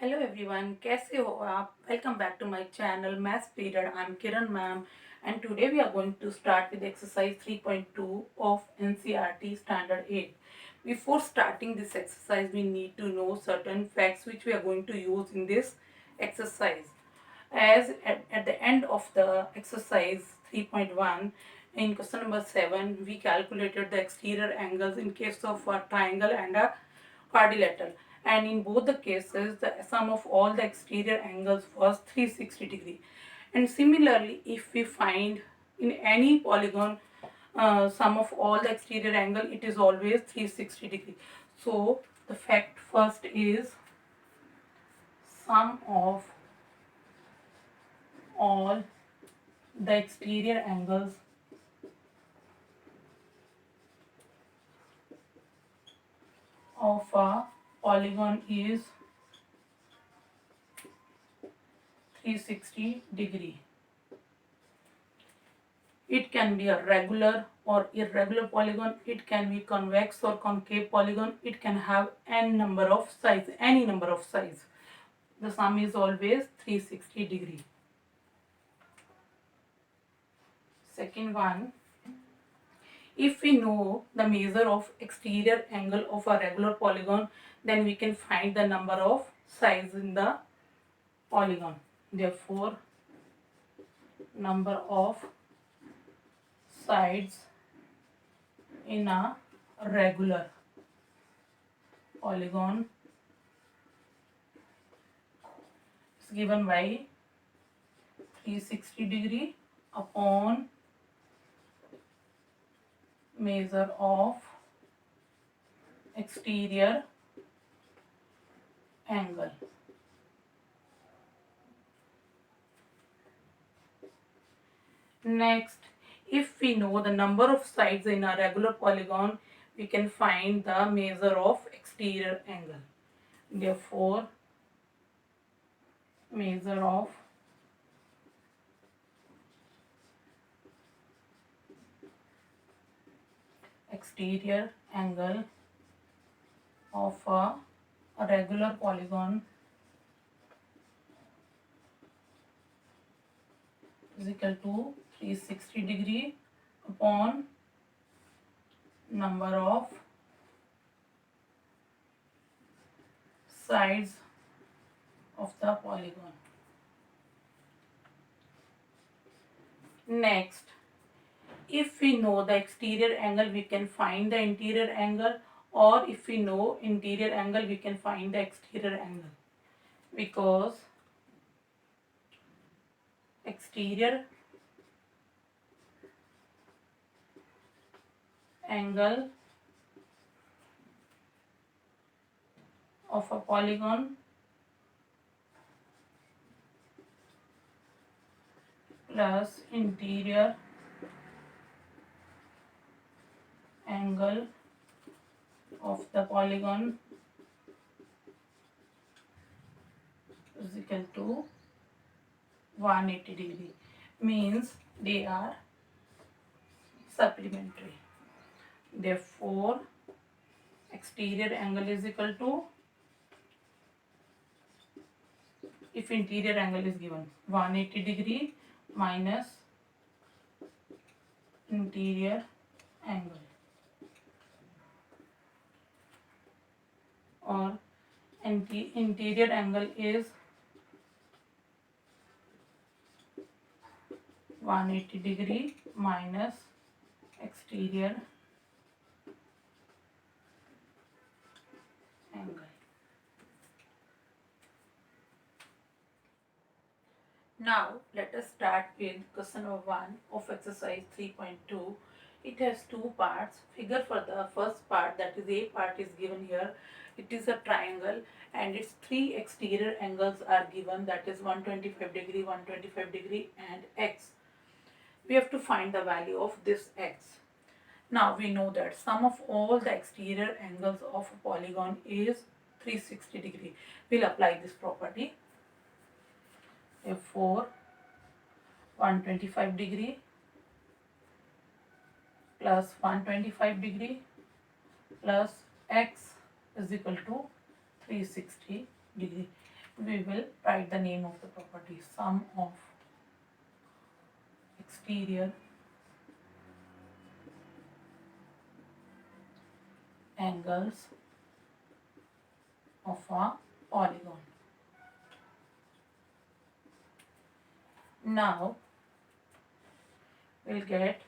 Hello everyone, कैसे हो आप? Welcome back to my channel maths period. I am Kiran ma'am and today we are going to start with exercise 3.2 of NCERT standard 8. Before starting this exercise, we need to know certain facts which we are going to use in this exercise. As at the end of the exercise 3.1, in question number 7, we calculated the exterior angles in case of a triangle and a quadrilateral, and in both the cases the sum of all the exterior angles was 360 degree. And similarly, if we find in any polygon sum of all the exterior angle, it is always 360 degree. So the fact first is sum of all the exterior angles of a polygon is 360 degree. It can be a regular or irregular polygon. It can be convex or concave polygon. It can have n number of sides, any number of sides. The sum is always 360 degree. Second one, if we know the measure of exterior angle of a regular polygon, then we can find the number of sides in the polygon. Therefore, number of sides in a regular polygon is given by 360 degree upon measure of exterior angle. Next, if we know the number of sides in a regular polygon, we can find the measure of exterior angle. Therefore, measure of exterior angle of a regular polygon is equal to 360 degree upon number of sides of the polygon. Next, if we know the exterior angle, we can find the interior angle, or if we know interior angle, we can find the exterior angle, because exterior angle of a polygon plus interior angle of the polygon is equal to 180 degree, means they are supplementary. Therefore, exterior angle is equal to, if interior angle is given, 180 degree minus interior angle, or interior angle is 180 degree minus exterior angle. Now let us start with question number 1 of exercise 3.2. It has two parts. Figure for the first part, that is A part, is given here. It is a triangle and its three exterior angles are given, that is 125 degree, 125 degree and x. We have to find the value of this x. Now we know that sum of all the exterior angles of a polygon is 360 degree. We'll apply this property. Therefore, 125 degree plus 125 degree plus x is equal to 360 degree. we will write the name of the property. Sum of exterior angles of a polygon. Now we'll get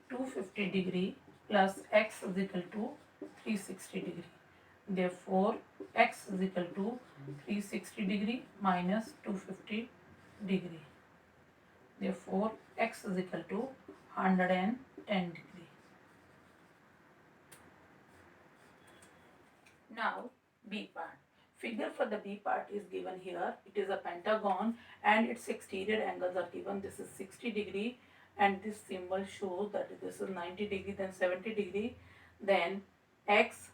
250 degree plus x is equal to 360 degree. Therefore, x is equal to 360 degree minus 250 degree. Therefore, x is equal to 110 degree. Now, B part. Figure for the B part is given here. It is a pentagon and its exterior angles are given. This is 60 degree and this symbol shows that this is 90 degree, then 70 degree, then x,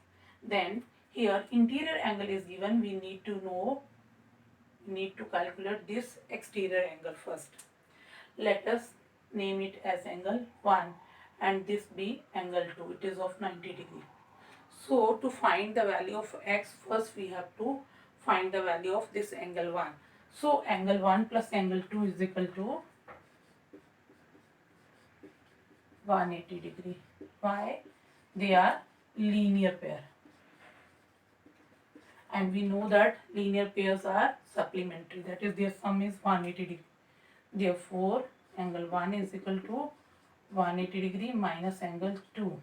then here interior angle is given. We need to calculate this exterior angle first. Let us name it as angle 1 and this be angle 2. It is of 90 degree. So to find the value of x, first we have to find the value of this angle 1. So angle 1 plus angle 2 is equal to 180 degree. Why? They are linear pair. And we know that linear pairs are supplementary. That is, their sum is 180 degree. Therefore, angle 1 is equal to 180 degree minus angle 2.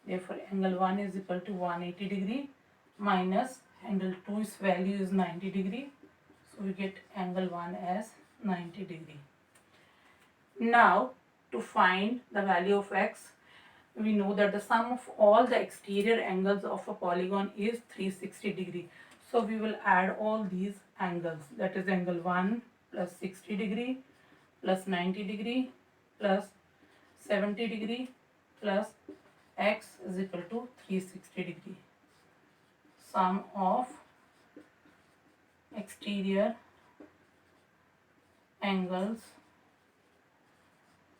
Therefore, angle 1 is equal to 180 degree minus angle 2's value is 90 degree. So, we get angle 1 as 90 degree. Now, to find the value of x, we know that the sum of all the exterior angles of a polygon is 360 degree. So, we will add all these angles. That is angle 1 plus 60 degree plus 90 degree plus 70 degree plus x is equal to 360 degree. Sum of exterior angles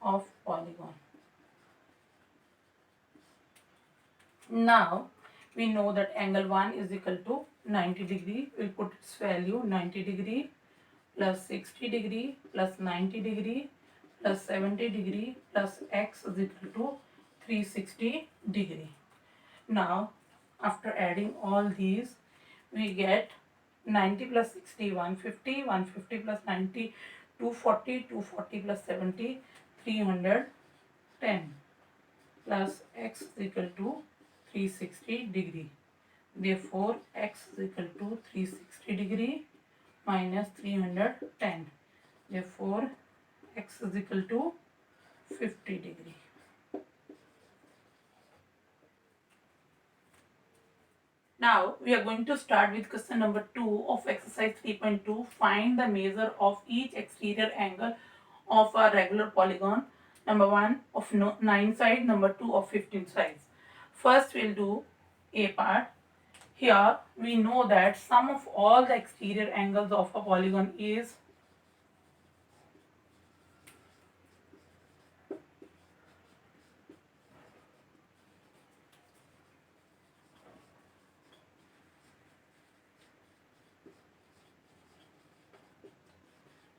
of polygon. Now we know that angle 1 is equal to 90 degree. We'll put its value 90 degree plus 60 degree plus 90 degree plus 70 degree plus x is equal to 360 degree. Now after adding all these, we get 90 plus 60 150, 150 plus 90 240, 240 plus 70 310 plus x is equal to 360 degree. Therefore, x is equal to 360 degree minus 310. Therefore, x is equal to 50 degree. Now, we are going to start with question number 2 of exercise 3.2. Find the measure of each exterior angle of a regular polygon. Number 1 of 9 sides, number 2 of 15 sides. First, we'll do A part. Here, we know that sum of all the exterior angles of a polygon is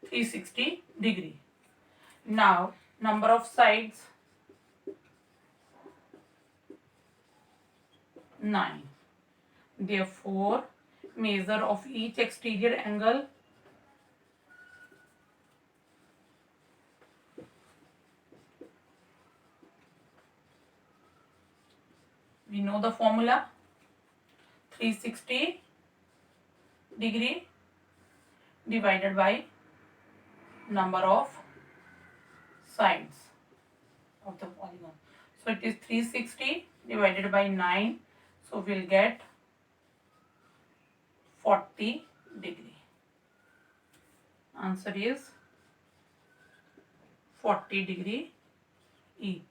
360 degree. Now, number of sides 9. Therefore, measure of each exterior angle we know the formula 360 degree divided by number of sides of the polygon. So it is 360 divided by 9. So we'll get 40 degree. Answer is 40 degree each.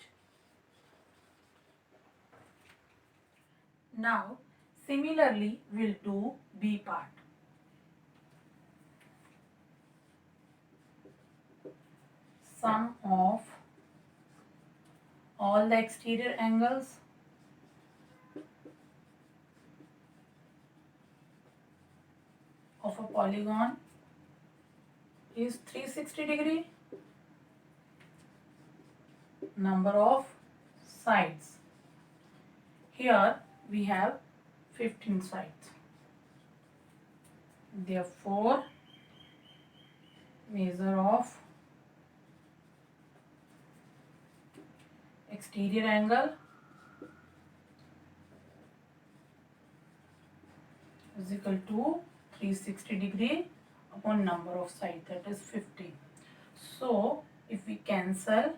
Now similarly we'll do B part. Sum of all the exterior angles of of a polygon is 360 degree. Number of sides. Here we have 15 sides. Therefore, measure of exterior angle is equal to 360 degree upon number of sides, that is 15. So if we cancel,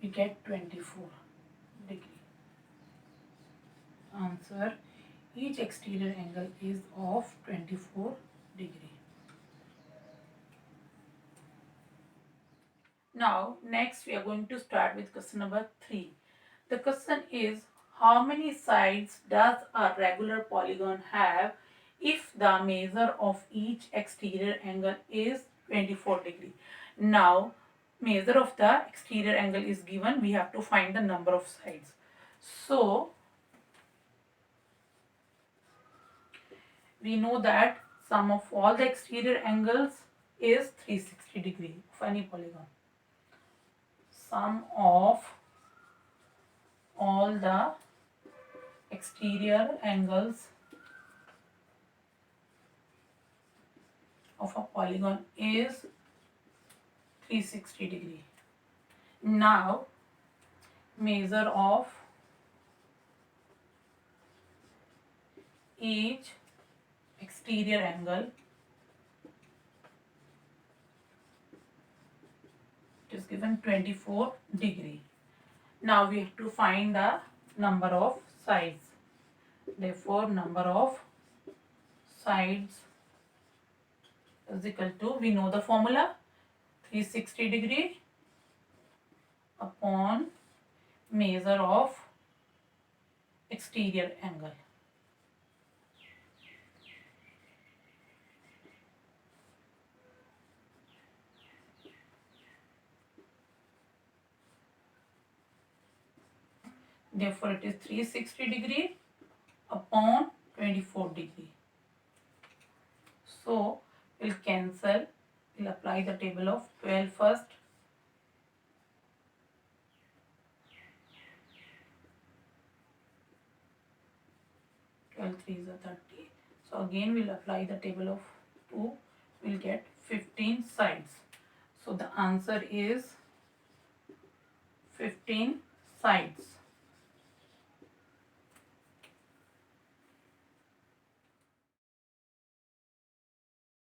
we get 24 degree. Answer, each exterior angle is of 24 degree. Now next we are going to start with question number 3. The question is, how many sides does a regular polygon have if the measure of each exterior angle is 24 degree? Now measure of the exterior angle is given, we have to find the number of sides. So we know that sum of all the exterior angles is 360 degree of any polygon. Sum of all the exterior angles of a polygon is 360 degree. Now measure of each exterior angle, it is given 24 degree. Now we have to find the number of sides. Therefore number of sides is equal to, we know the formula, 360 degree upon measure of exterior angle. Therefore it is 360 degree upon 24 degree. So we'll cancel, we'll apply the table of 12 first. 12 3 is 30. So again we'll apply the table of 2, we'll get 15 sides. So the answer is 15 sides.